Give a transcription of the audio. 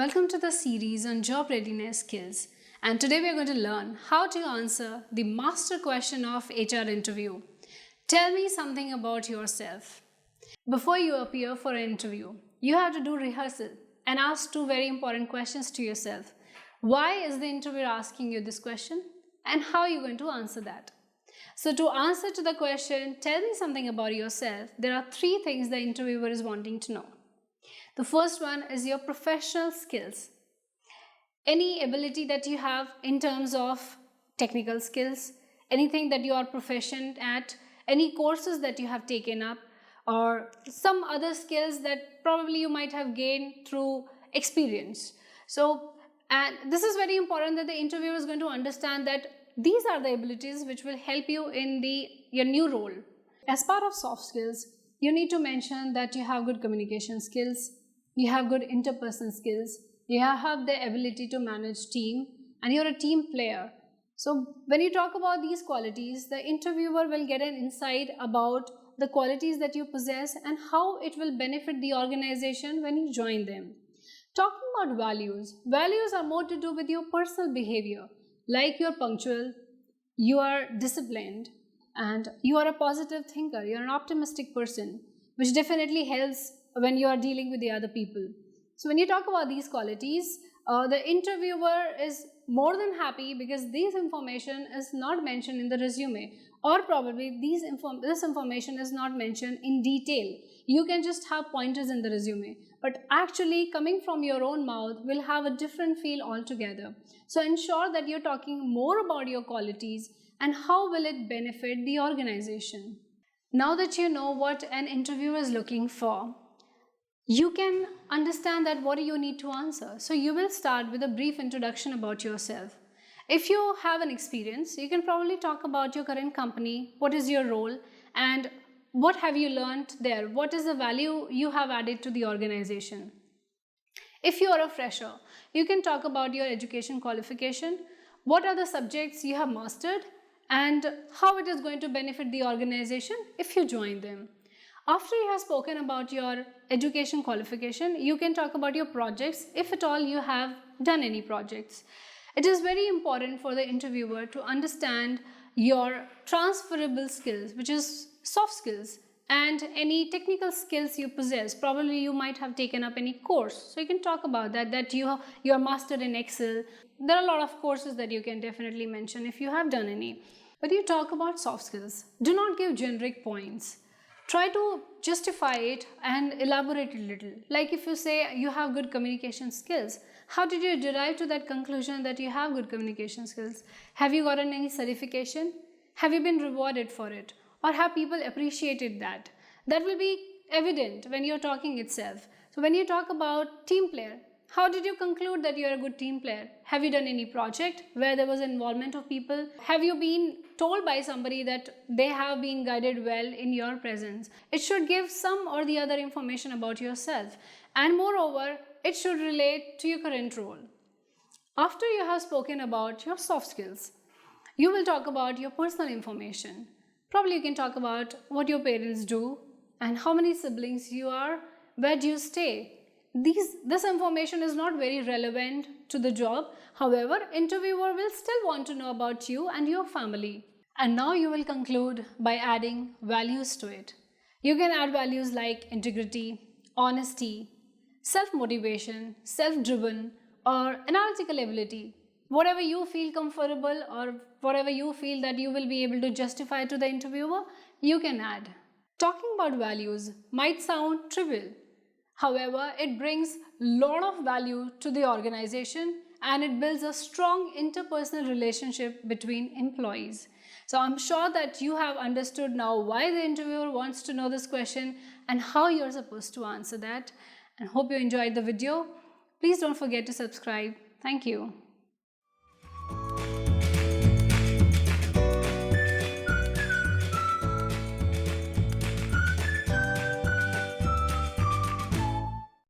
Welcome to the series on job readiness skills, and today we are going to learn how to answer the master question of HR interview. Tell me something about yourself. Before you appear for an interview, you have to do rehearsal and ask two very important questions to yourself. Why is the interviewer asking you this question and how are you going to answer that? So to answer to the question, tell me something about yourself, there are three things the interviewer is wanting to know. The first one is your professional skills. Any ability that you have in terms of technical skills, anything that you are proficient at, any courses that you have taken up, or some other skills that probably you might have gained through experience. And this is very important that the interviewer is going to understand that these are the abilities which will help you in your new role. As part of soft skills, you need to mention that you have good communication skills, you have good interpersonal skills, you have the ability to manage team, and you're a team player. So when you talk about these qualities, the interviewer will get an insight about the qualities that you possess and how it will benefit the organization when you join them. Talking about values, values are more to do with your personal behavior, like you're punctual, you are disciplined, and you are a positive thinker, you're an optimistic person, which definitely helps when you are dealing with the other people. So when you talk about these qualities, the interviewer is more than happy because this information is not mentioned in the resume, or probably this information is not mentioned in detail. You can just have pointers in the resume, but actually coming from your own mouth will have a different feel altogether. So ensure that you're talking more about your qualities and how will it benefit the organization. Now that you know what an interviewer is looking for, you can understand that what do you need to answer. So you will start with a brief introduction about yourself. If you have an experience, you can probably talk about your current company, what is your role, and what have you learned there, what is the value you have added to the organization. If you are a fresher, you can talk about your education qualification, what are the subjects you have mastered, and how it is going to benefit the organization if you join them. After you have spoken about your education qualification, you can talk about your projects, if at all you have done any projects. It is very important for the interviewer to understand your transferable skills, which is soft skills, and any technical skills you possess. Probably you might have taken up any course, so you can talk about that you are mastered in Excel. There are a lot of courses that you can definitely mention if you have done any. But you talk about soft skills, do not give generic points. Try to justify it and elaborate a little. Like if you say you have good communication skills, how did you derive to that conclusion that you have good communication skills? Have you gotten any certification? Have you been rewarded for it? Or have people appreciated that? That will be evident when you're talking itself. So when you talk about team player, how did you conclude that you're a good team player? Have you done any project where there was involvement of people? Have you been told by somebody that they have been guided well in your presence? It should give some or the other information about yourself. And moreover, it should relate to your current role. After you have spoken about your soft skills, you will talk about your personal information. Probably you can talk about what your parents do and how many siblings you are, where do you stay. This information is not very relevant to the job. However, interviewer will still want to know about you and your family. And now you will conclude by adding values to it. You can add values like integrity, honesty, self-motivation, self-driven, or analytical ability. Whatever you feel comfortable or whatever you feel that you will be able to justify to the interviewer, you can add. Talking about values might sound trivial. However, it brings a lot of value to the organization and it builds a strong interpersonal relationship between employees. So I'm sure that you have understood now why the interviewer wants to know this question and how you're supposed to answer that. And hope you enjoyed the video. Please don't forget to subscribe. Thank you.